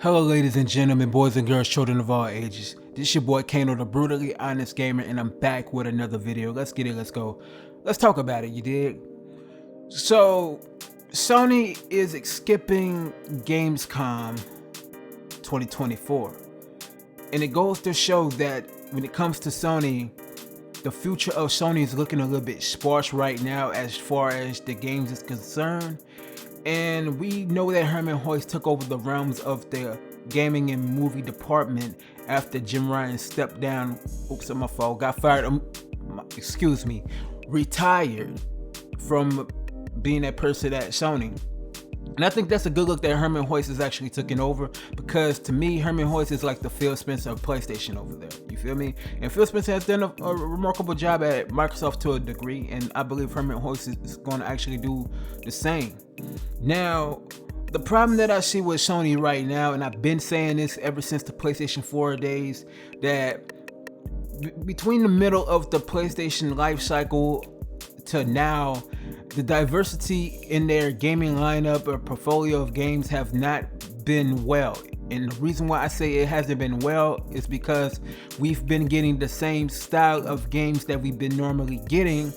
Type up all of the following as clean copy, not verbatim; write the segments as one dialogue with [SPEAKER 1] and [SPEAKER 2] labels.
[SPEAKER 1] Hello ladies and gentlemen, boys and girls, children of all ages. This your boy Kano, the brutally honest gamer, and I'm back with another video. Let's get it, let's go. Let's talk about it, you dig? So, Sony is skipping Gamescom 2024. And it goes to show that when it comes to Sony, the future of Sony is looking a little bit sparse right now as far as the games is concerned. And we know that Herman Hoyst took over the realms of the gaming and movie department after Jim Ryan stepped down. Oops, my fault. Got fired. Retired from being that person at Sony. And I think that's a good look that Herman Hoyst is actually taking over, because to me, Herman Hoyst is like the Phil Spencer of PlayStation over there. You feel me? And Phil Spencer has done a remarkable job at Microsoft to a degree, and I believe Herman Hoyst is going to actually do the same. Now, the problem that I see with Sony right now, and I've been saying this ever since the PlayStation 4 days, that between the middle of the PlayStation life cycle to now, the diversity in their gaming lineup or portfolio of games have not been well. And the reason why I say it hasn't been well is because we've been getting the same style of games that we've been normally getting,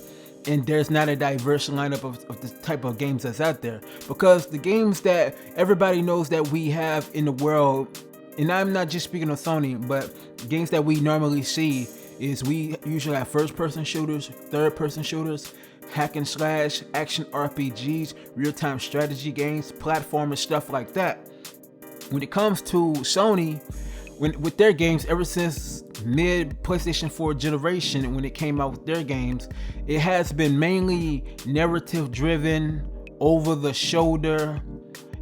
[SPEAKER 1] and there's not a diverse lineup of the type of games that's out there. Because the games that everybody knows that we have in the world, and I'm not just speaking of Sony, but games that we normally see is we usually have first-person shooters, third-person shooters, hack and slash, action RPGs, real-time strategy games, platformers, stuff like that. When it comes to Sony, with their games, ever since mid PlayStation 4 generation, when it came out with their games, it has been mainly narrative-driven, over-the-shoulder.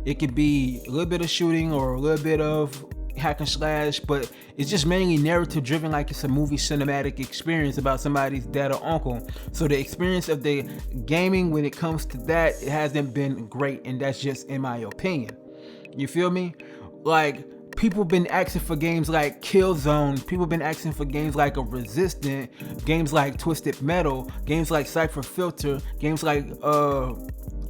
[SPEAKER 1] It could be a little bit of shooting or a little bit of hack and slash, but it's just mainly narrative driven, like it's a movie cinematic experience about somebody's dad or uncle. So the experience of the gaming when it comes to that, it hasn't been great, and that's just in my opinion. You feel me? Like, people been asking for games like Killzone, people been asking for games like a Resistant, games like Twisted Metal, games like Cypher Filter, games like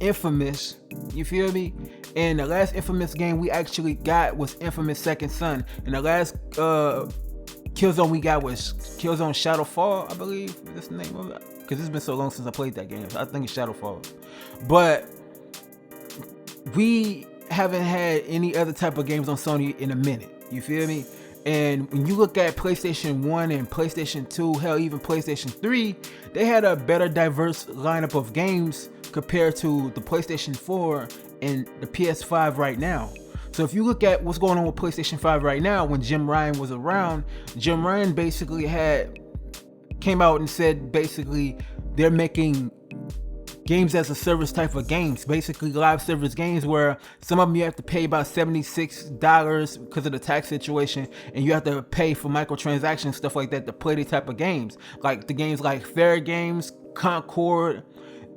[SPEAKER 1] Infamous. You feel me? And the last Infamous game we actually got was Infamous Second Son, and the last Killzone we got was Killzone Shadowfall, I believe that's the name of it, because it's been so long since I played that game. So I think it's Shadowfall. But we haven't had any other type of games on Sony in a minute. You feel me? And when you look at PlayStation 1 and PlayStation 2, hell, even PlayStation 3, they had a better diverse lineup of games compared to the PlayStation 4 and the PS5 right now. So if you look at what's going on with PlayStation 5 right now, when Jim Ryan was around, Jim Ryan basically came out and said basically they're making games as a service type of games, basically live service games, where some of them you have to pay about $76 because of the tax situation, and you have to pay for microtransactions, stuff like that, to play the type of games. Like the games like Fair Games, Concord,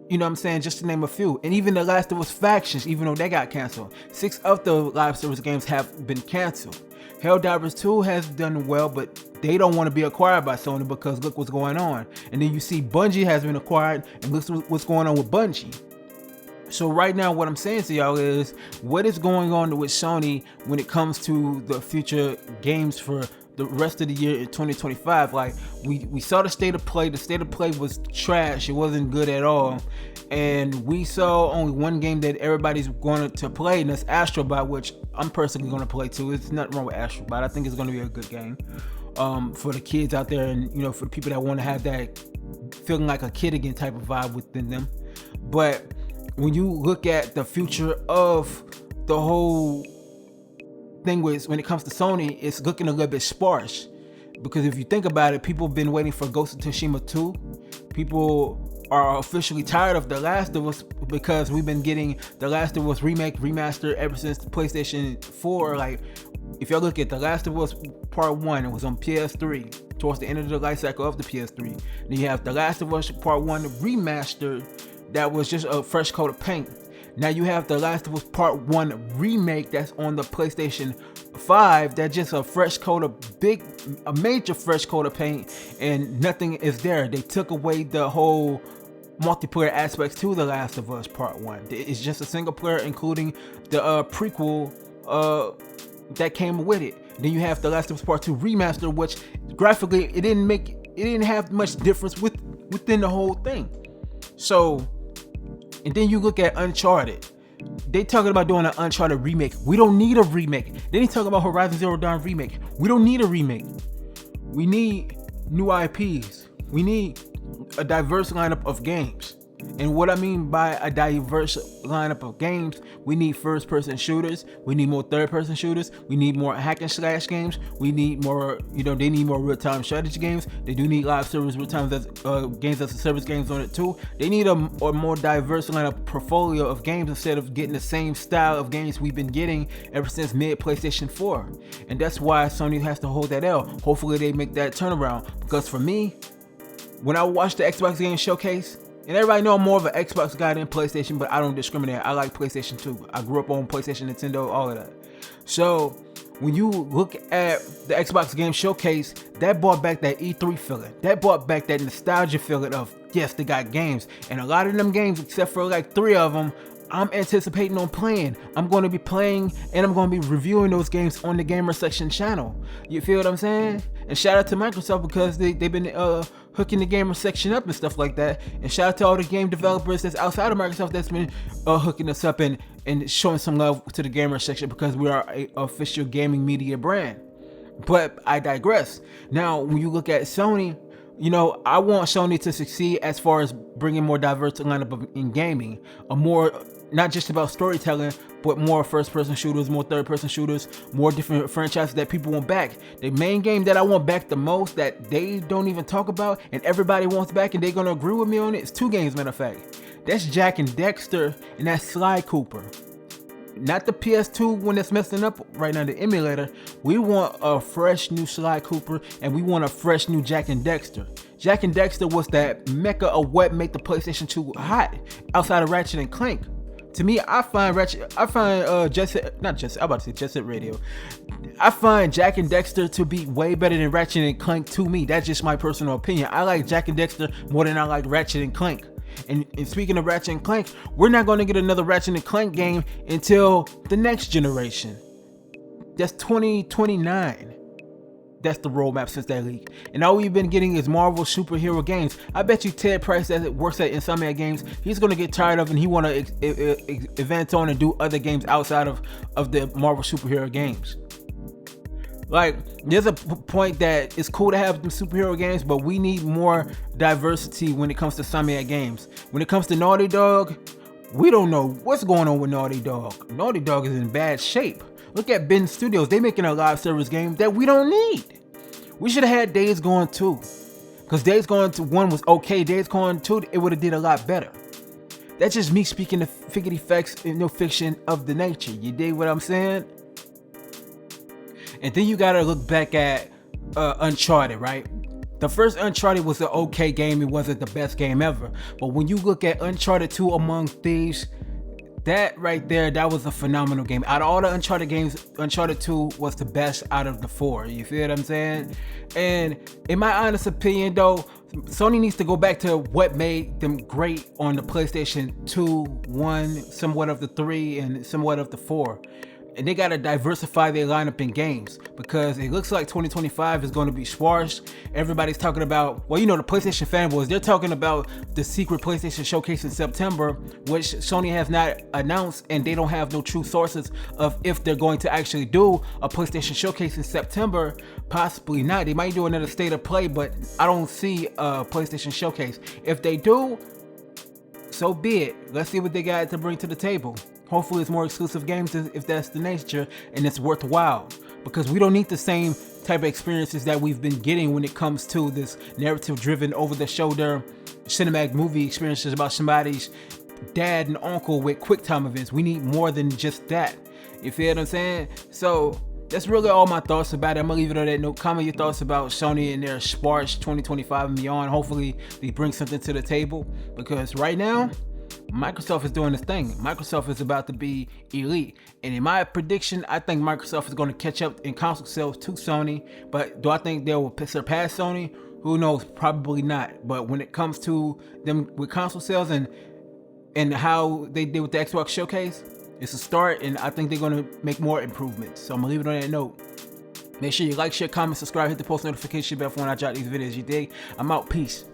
[SPEAKER 1] you know what I'm saying, just to name a few. And even the Last of Us Factions, even though they got canceled, 6 of the live service games have been canceled. Helldivers 2 has done well, but they don't want to be acquired by Sony because look what's going on. And then you see Bungie has been acquired, and look what's going on with Bungie. So right now, what I'm saying to y'all is, what is going on with Sony when it comes to the future games for the rest of the year in 2025? Like, we saw the state of play. The state of play was trash. It wasn't good at all. And we saw only one game that everybody's going to play, and that's Astrobot, which I'm personally going to play too. There's nothing wrong with Astrobot. I think it's going to be a good game for the kids out there, and you know, for the people that want to have that feeling like a kid again type of vibe within them. But when you look at the future of the whole thing when it comes to Sony, it's looking a little bit sparse. Because if you think about it, people have been waiting for Ghost of Tsushima 2. People are officially tired of The Last of Us, because we've been getting The Last of Us remake, remaster ever since the PlayStation 4. Like, if y'all look at The Last of Us Part 1, it was on PS3, towards the end of the life cycle of the PS3. Then you have The Last of Us Part 1 remastered, that was just a fresh coat of paint. Now you have The Last of Us Part 1 remake that's on the PlayStation 5, that's just a fresh coat of a major fresh coat of paint, and nothing is there. They took away the whole multiplayer aspects to The Last of Us Part 1. It's just a single player, including the prequel that came with it. Then you have The Last of Us Part 2 Remaster, which graphically it didn't have much difference within the whole thing. So, and then you look at Uncharted. They talking about doing an Uncharted remake. We don't need a remake. Then they talking about Horizon Zero Dawn remake. We don't need a remake. We need new IPs. We need a diverse lineup of games. And what I mean by a diverse lineup of games, we need first-person shooters. We need more third-person shooters. We need more hack and slash games. We need more, they need more real-time strategy games. They do need live service real-time games as a service games on it too. They need a more diverse lineup portfolio of games instead of getting the same style of games we've been getting ever since mid PlayStation 4. And that's why Sony has to hold that L. Hopefully they make that turnaround. Because for me, when I watch the Xbox Game Showcase, and everybody know I'm more of an Xbox guy than PlayStation, but I don't discriminate. I like PlayStation too. I grew up on PlayStation, Nintendo, all of that. So when you look at the Xbox Game Showcase, that brought back that E3 feeling. That brought back that nostalgia feeling of, yes, they got games. And a lot of them games, except for like 3 of them, I'm anticipating on playing. I'm going to be playing and I'm going to be reviewing those games on the Gamer Section channel. You feel what I'm saying? And shout out to Microsoft because they've been hooking the Gamer Section up and stuff like that. And shout out to all the game developers that's outside of Microsoft that's been hooking us up and showing some love to the Gamer Section because we are an official gaming media brand. But I digress. Now, when you look at Sony, I want Sony to succeed as far as bringing more diverse lineup in gaming, a more not just about storytelling, but more first-person shooters, more third-person shooters, more different franchises that people want back. The main game that I want back the most that they don't even talk about and everybody wants back and they're gonna agree with me on it is 2 games, matter of fact. That's Jak and Daxter and that's Sly Cooper. Not the PS2 one that's messing up right now, the emulator. We want a fresh new Sly Cooper and we want a fresh new Jak and Daxter. Jak and Daxter was that mecca of what made the PlayStation 2 hot outside of Ratchet and Clank. To me, I find Jet Set Radio. I find Jak and Daxter to be way better than Ratchet and Clank to me. That's just my personal opinion. I like Jak and Daxter more than I like Ratchet and Clank. And speaking of Ratchet and Clank, we're not going to get another Ratchet and Clank game until the next generation. That's 2029. That's the roadmap since that leak. And all we've been getting is Marvel superhero games. I bet you Ted Price that works at Insomniac Games, he's going to get tired of and he want to advance on and do other games outside of the Marvel superhero games. Like, there's a point that it's cool to have them superhero games, but we need more diversity when it comes to Insomniac Games. When it comes to Naughty Dog, we don't know what's going on with Naughty Dog. Naughty Dog is in bad shape. Look at Ben Studios. They making a live service game that we don't need. We should have had Days Gone 2. Because Days Gone 1 was okay. Days Gone 2, it would have did a lot better. That's just me speaking the figgity facts and no fiction of the nature. You dig what I'm saying? And then you gotta look back at Uncharted, right? The first Uncharted was an okay game. It wasn't the best game ever. But when you look at Uncharted 2 Among Thieves, that right there, that was a phenomenal game. Out of all the Uncharted games, Uncharted 2 was the best out of the 4. You feel what I'm saying? And in my honest opinion though, Sony needs to go back to what made them great on the PlayStation 2, 1, somewhat of the 3, and somewhat of the 4. And they gotta diversify their lineup in games because it looks like 2025 is going to be sparse. Everybody's talking about, well, the PlayStation fanboys, they're talking about the secret PlayStation showcase in September, which Sony has not announced, and they don't have no true sources of if they're going to actually do a PlayStation showcase in September. Possibly not. They might do another state of play, but I don't see a PlayStation showcase. If they do, so be it. Let's see what they got to bring to the table. Hopefully it's more exclusive games if that's the nature and it's worthwhile, because we don't need the same type of experiences that we've been getting when it comes to this narrative driven over the shoulder cinematic movie experiences about somebody's dad and uncle with quick time events. We need more than just that. You feel what I'm saying? So that's really all my thoughts about it. I'm gonna leave it on that note. Comment your thoughts about Sony and their sparse 2025 and beyond. Hopefully they bring something to the table, because right now Microsoft is doing this thing. Microsoft is about to be elite. And in my prediction, I think Microsoft is going to catch up in console sales to Sony. But do I think they will surpass Sony? Who knows? Probably not. But when it comes to them with console sales and how they did with the Xbox Showcase, It's a start, and I think they're gonna make more improvements. So I'm gonna leave it on that note. Make sure you like, share, comment, subscribe, hit the post notification bell for when I drop these videos. You dig? I'm out. Peace.